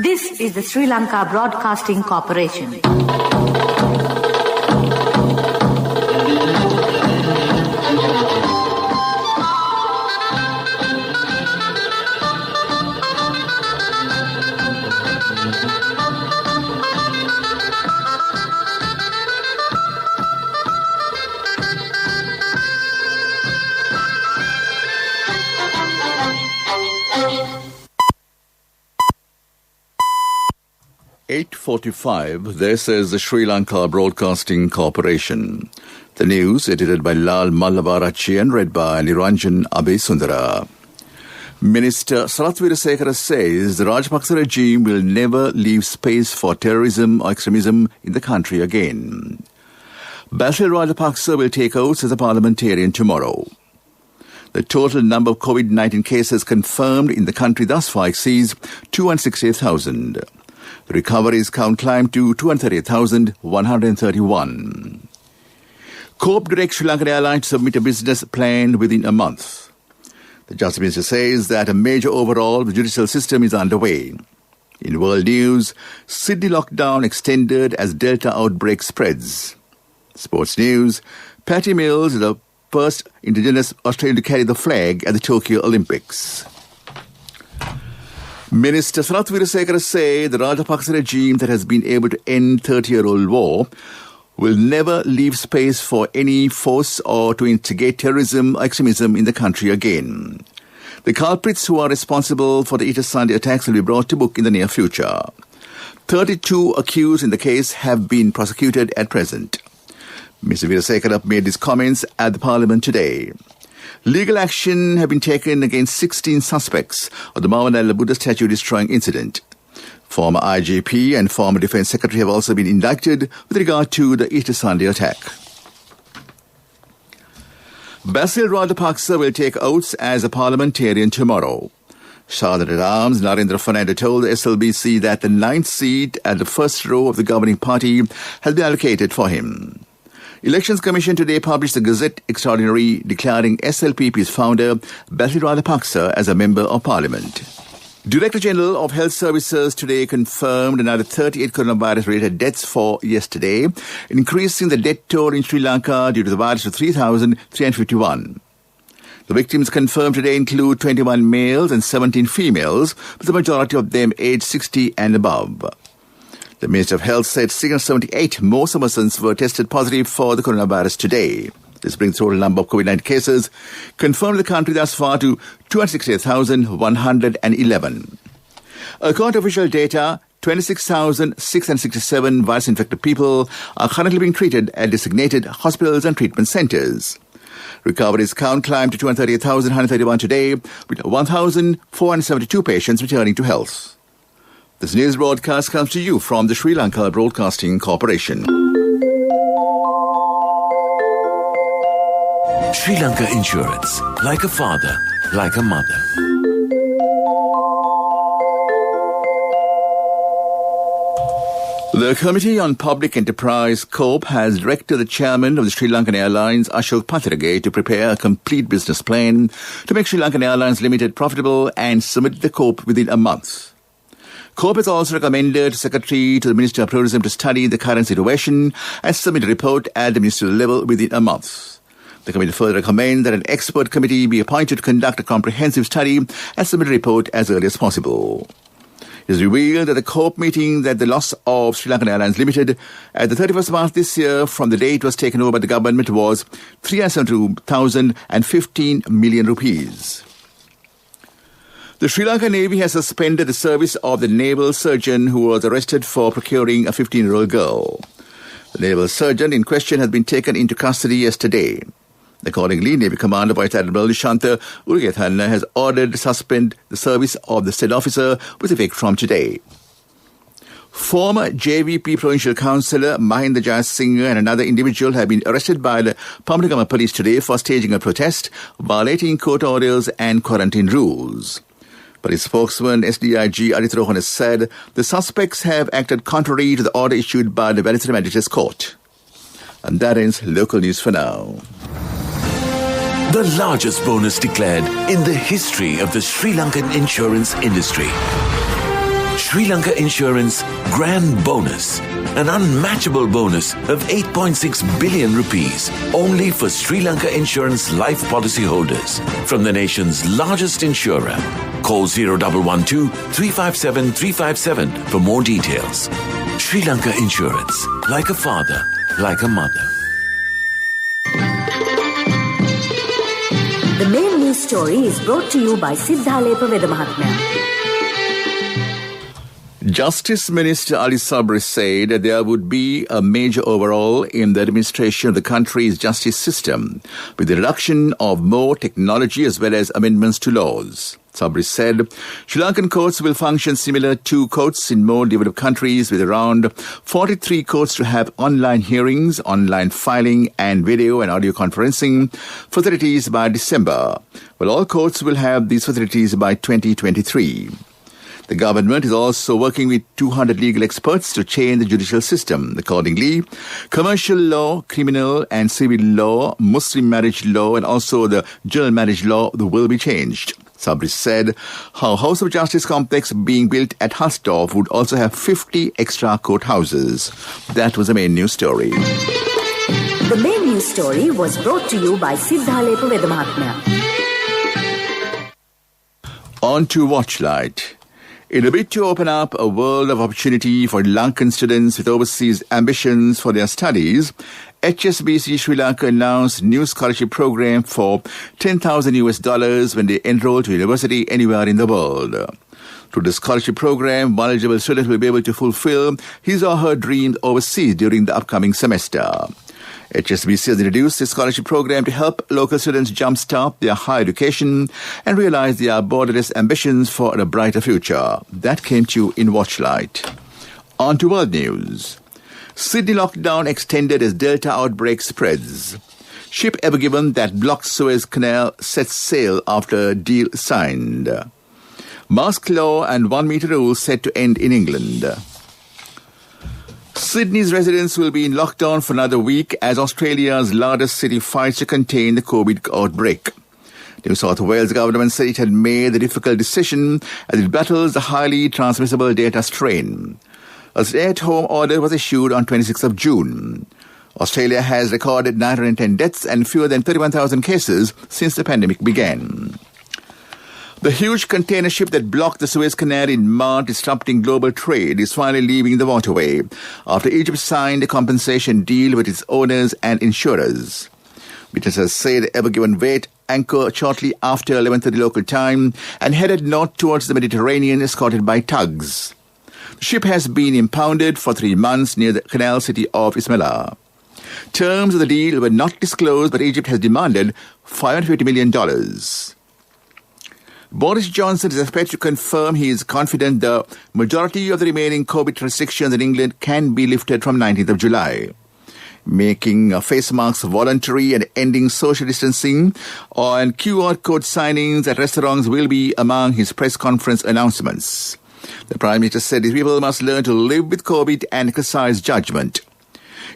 This is the Sri Lanka Broadcasting Corporation. "8:45, this is the Sri Lanka Broadcasting Corporation. The news edited by Lal Mallavarachi and read by Niranjan Abesundara. Minister Sarath Weerasekara says the Rajapaksa regime will never leave space for terrorism or extremism in the country again. Basil Rajapaksa will take oath as a parliamentarian tomorrow. The total number of COVID-19 cases confirmed in the country thus far exceeds 268,000. The recoveries count climbed to 238,131. Cope directs Sri Lankan Airlines to submit a business plan within a month. The Justice Minister says that a major overhaul of the judicial system is underway. In world news, Sydney lockdown extended as Delta outbreak spreads. Sports news, Patty Mills is the first indigenous Australian to carry the flag at the Tokyo Olympics. Minister Sarath Weerasekara said the Rajapaksa regime that has been able to end 30-year-old war will never leave space for any force or to instigate terrorism or extremism in the country again. The culprits who are responsible for the Easter Sunday attacks will be brought to book in the near future. 32 accused in the case have been prosecuted at present. Mr. Weerasekara made these comments at the Parliament today. Legal action have been taken against 16 suspects of the Mavanalla Buddha statue destroying incident. Former IGP and former Defence Secretary have also been indicted with regard to the Easter Sunday attack. Basil Rajapaksa will take oaths as a parliamentarian tomorrow. Sergeant-at-Arms Narendra Fernando told the SLBC that the 9th seat at the first row of the governing party has been allocated for him. Elections Commission today published the Gazette Extraordinary declaring SLPP's founder Basil Rajapaksa as a Member of Parliament. Director General of Health Services today confirmed another 38 coronavirus-related deaths for yesterday, increasing the death toll in Sri Lanka due to the virus to 3,351. The victims confirmed today include 21 males and 17 females, with the majority of them aged 60 and above. The Minister of Health said 678 more persons were tested positive for the coronavirus today. This brings the total number of COVID-19 cases confirmed in the country thus far to 268,111. According to official data, 26,667 virus-infected people are currently being treated at designated hospitals and treatment centres. Recoveries count climbed to 238,131 today, with 1,472 patients returning to health. This news broadcast comes to you from the Sri Lanka Broadcasting Corporation. Sri Lanka Insurance, like a father, like a mother. The Committee on Public Enterprise, COPE, has directed the chairman of the Sri Lankan Airlines, Ashok Pathirage, to prepare a complete business plan to make Sri Lankan Airlines Limited profitable and submit the COPE within a month. COPE has also recommended Secretary to the Minister of Tourism to study the current situation and submit a report at the ministerial level within a month. The committee further recommends that an expert committee be appointed to conduct a comprehensive study and submit a report as early as possible. It is revealed at the COPE meeting that the loss of Sri Lankan Airlines Limited at the 31st March this year from the day it was taken over by the government was 372,015 million rupees. The Sri Lankan Navy has suspended the service of the naval surgeon who was arrested for procuring a 15-year-old girl. The naval surgeon in question has been taken into custody yesterday. Accordingly, Navy Commander Vice Admiral Nishantha Urugethanna has ordered to suspend the service of the said officer with effect from today. Former JVP Provincial Councillor Mahinda Jayasinghe and another individual have been arrested by the Pamanagama Police today for staging a protest, violating court orders and quarantine rules. Police spokesman SDIG Aditya Rohan has said the suspects have acted contrary to the order issued by the Vellicity Magistrates Court. And that ends local news for now. The largest bonus declared in the history of the Sri Lankan insurance industry. Sri Lanka Insurance Grand Bonus. An unmatchable bonus of 8.6 billion rupees only for Sri Lanka Insurance life policy holders from the nation's largest insurer. Call 0112 357 357 for more details. Sri Lanka Insurance. Like a father, like a mother. The main news story is brought to you by Siddhalepa Vedamahatmya. Justice Minister Ali Sabri said that there would be a major overhaul in the administration of the country's justice system with the introduction of more technology as well as amendments to laws. Sabri said Sri Lankan courts will function similar to courts in more developed countries, with around 43 courts to have online hearings, online filing and video and audio conferencing facilities by December. Well, all courts will have these facilities by 2023. The government is also working with 200 legal experts to change the judicial system. Accordingly, commercial law, criminal and civil law, Muslim marriage law and also the general marriage law will be changed. Sabri said how House of Justice complex being built at Hasdorf would also have 50 extra courthouses. That was the main news story. The main news story was brought to you by Siddhalepa Vedamahatmya. On to Watchlight. In a bid to open up a world of opportunity for Lankan students with overseas ambitions for their studies, HSBC Sri Lanka announced new scholarship program for $10,000 when they enroll to university anywhere in the world. Through the scholarship program, one eligible student will be able to fulfill his or her dreams overseas during the upcoming semester. HSBC has introduced a scholarship program to help local students jumpstart their higher education and realize their borderless ambitions for a brighter future. That came to you in Watchlight. On to world news. Sydney lockdown extended as Delta outbreak spreads. Ship ever given that blocked Suez Canal sets sail after deal signed. Mask law and 1 metre rule set to end in England. Sydney's residents will be in lockdown for another week as Australia's largest city fights to contain the COVID outbreak. New South Wales government said it had made the difficult decision as it battles the highly transmissible Delta strain. A stay-at-home order was issued on 26th of June. Australia has recorded 910 deaths and fewer than 31,000 cases since the pandemic began. The huge container ship that blocked the Suez Canal in March, disrupting global trade, is finally leaving the waterway after Egypt signed a compensation deal with its owners and insurers. Witnesses say the Ever Given Weight anchored shortly after 11:30 local time and headed north towards the Mediterranean, escorted by tugs. The ship has been impounded for 3 months near the canal city of Ismailia. Terms of the deal were not disclosed, but Egypt has demanded $550 million. Boris Johnson is expected to confirm he is confident the majority of the remaining COVID restrictions in England can be lifted from 19th of July. Making face masks voluntary and ending social distancing and QR code signings at restaurants will be among his press conference announcements. The Prime Minister said these people must learn to live with COVID and exercise judgment.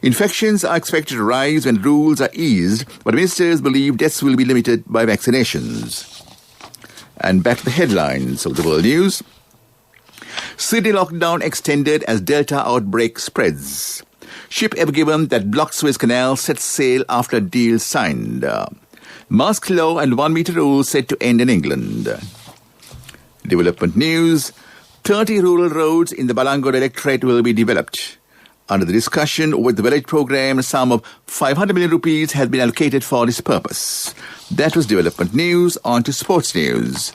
Infections are expected to rise when rules are eased, but ministers believe deaths will be limited by vaccinations. And back to the headlines of the world news. Sydney lockdown extended as Delta outbreak spreads. Ship ever given that blocked Suez Canal sets sail after deal signed. Mask law and 1 metre rule set to end in England. Development news. 30 rural roads in the Balangod electorate will be developed. Under the discussion with the village program, a sum of 500 million rupees has been allocated for this purpose. That was development news. On to sports news.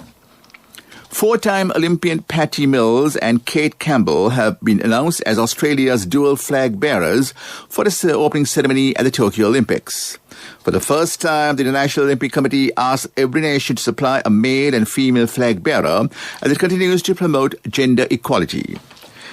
4-time Olympian Patty Mills and Kate Campbell have been announced as Australia's dual flag bearers for the opening ceremony at the Tokyo Olympics. For the first time, the International Olympic Committee asked every nation to supply a male and female flag bearer as it continues to promote gender equality.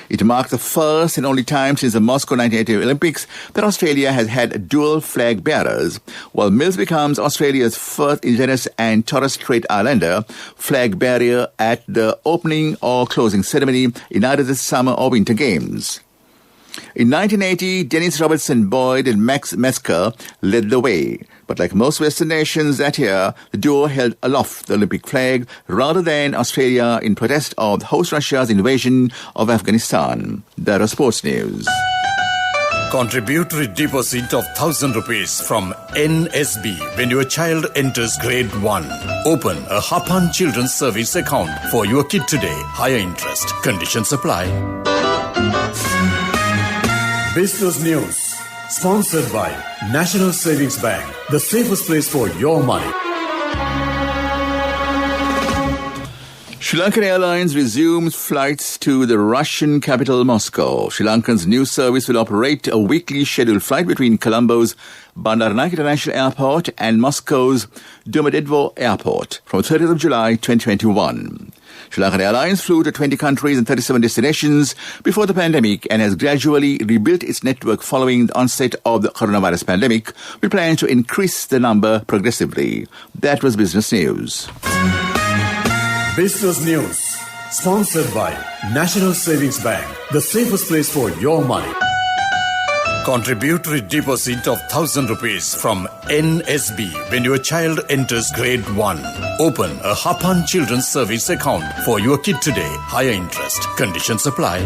It marked the first and only time since the Moscow 1980 Olympics that Australia has had dual flag bearers, while Mills becomes Australia's first Indigenous and Torres Strait Islander flag bearer at the opening or closing ceremony in either the Summer or Winter Games. In 1980, Dennis Robertson Boyd and Max Metzger led the way. But like most Western nations that year, the duo held aloft the Olympic flag rather than Australia in protest of host Russia's invasion of Afghanistan. That was sports news. Contributory deposit of 1,000 rupees from NSB when your child enters grade 1. Open a Hapan Children's Service account for your kid today. Higher interest. Conditions apply. Business News. Sponsored by National Savings Bank. The safest place for your money. Sri Lankan Airlines resumes flights to the Russian capital Moscow. Sri Lankan's new service will operate a weekly scheduled flight between Colombo's Bandaranaike International Airport and Moscow's Domodedovo Airport from 30th of July 2021. Sri Lankan Airlines flew to 20 countries and 37 destinations before the pandemic and has gradually rebuilt its network following the onset of the coronavirus pandemic, with plans to increase the number progressively. That was Business News. Business News. Sponsored by National Savings Bank. The safest place for your money. Contributory deposit of 1,000 rupees from NSB when your child enters grade 1. Open a Hapan Children's Service account for your kid today. Higher interest. Conditions apply.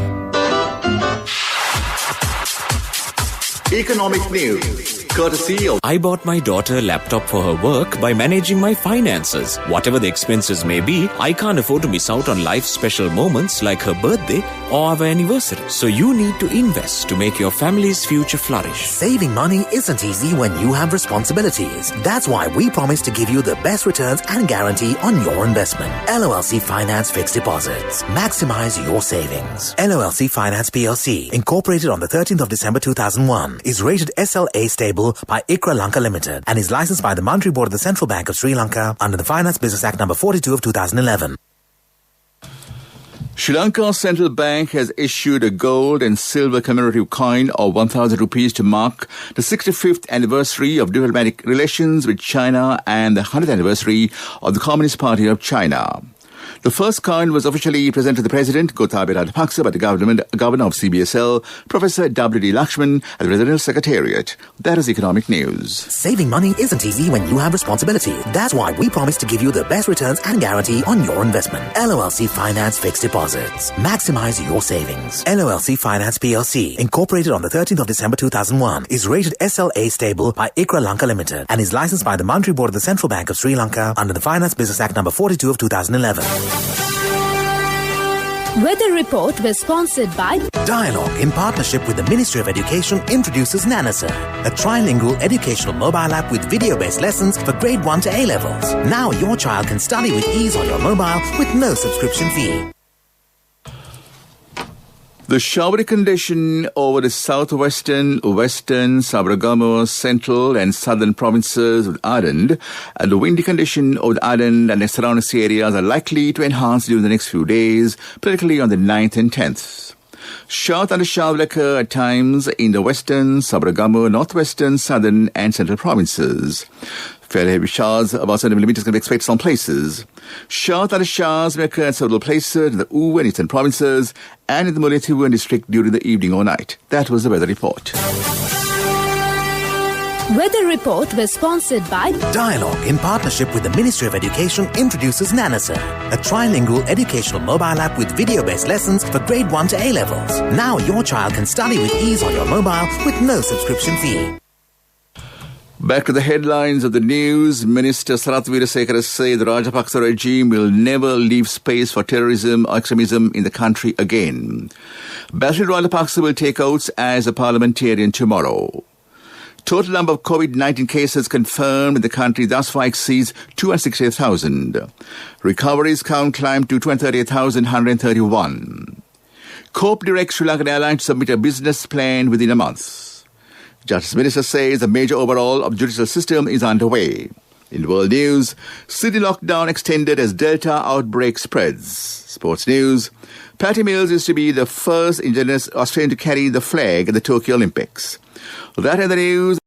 Economic news. Courtesy of I bought my daughter a laptop for her work by managing my finances. Whatever the expenses may be, I can't afford to miss out on life's special moments like her birthday or our anniversary. So you need to invest to make your family's future flourish. Saving money isn't easy when you have responsibilities. That's why we promise to give you the best returns and guarantee on your investment. LOLC Finance Fixed Deposits. Maximize your savings. LOLC Finance PLC, incorporated on the 13th of December 2001, is rated SLA stable by ICRA Lanka Limited and is licensed by the Monetary Board of the Central Bank of Sri Lanka under the Finance Business Act number 42 of 2011. Sri Lanka's central bank has issued a gold and silver commemorative coin of 1,000 rupees to mark the 65th anniversary of diplomatic relations with China and the 100th anniversary of the Communist Party of China. The first coin was officially presented to the President, Gotabaya Rajapaksa, by the Governor of CBSL, Professor W.D. Lakshman, at the Presidential Secretariat. That is economic news. Saving money isn't easy when you have responsibility. That's why we promise to give you the best returns and guarantee on your investment. LOLC Finance Fixed Deposits. Maximize your savings. LOLC Finance PLC, incorporated on the 13th of December 2001, is rated SLA stable by ICRA Lanka Limited and is licensed by the Monetary Board of the Central Bank of Sri Lanka under the Finance Business Act number 42 of 2011. Weather report was sponsored by Dialogue, in partnership with the Ministry of Education, introduces Nanasa, a trilingual educational mobile app with video-based lessons for grade 1 to A-levels. Now your child can study with ease on your mobile with no subscription fee. The showery condition over the southwestern, western, Sabaragamuwa, central and southern provinces of Ireland and the windy condition over the island and the surrounding areas are likely to enhance during the next few days, particularly on the 9th and 10th. Showers and shower will occur at times in the western, Sabaragamuwa, northwestern, southern and central provinces. Fairly heavy showers, about 70 millimeters, can be expected some places. Showers and showers may occur at several places in the Uva and eastern provinces and in the Mullaitivu district during the evening or night. That was the weather report. Weather report was sponsored by Dialogue, in partnership with the Ministry of Education, introduces Nanasa, a trilingual educational mobile app with video-based lessons for grade 1 to A-levels. Now your child can study with ease on your mobile with no subscription fee. Back to the headlines of the news. Minister Sarath Weerasekara said the Rajapaksa regime will never leave space for terrorism or extremism in the country again. Basil Rajapaksa will take oaths as a parliamentarian tomorrow. Total number of COVID-19 cases confirmed in the country thus far exceeds 268,000. Recoveries count climbed to 238,131. COPE directs Sri Lankan Airlines to submit a business plan within a month. Justice Minister says a major overhaul of judicial system is underway. In world news, Sydney lockdown extended as Delta outbreak spreads. Sports news, Patty Mills is to be the first Indigenous Australian to carry the flag at the Tokyo Olympics. That in the news.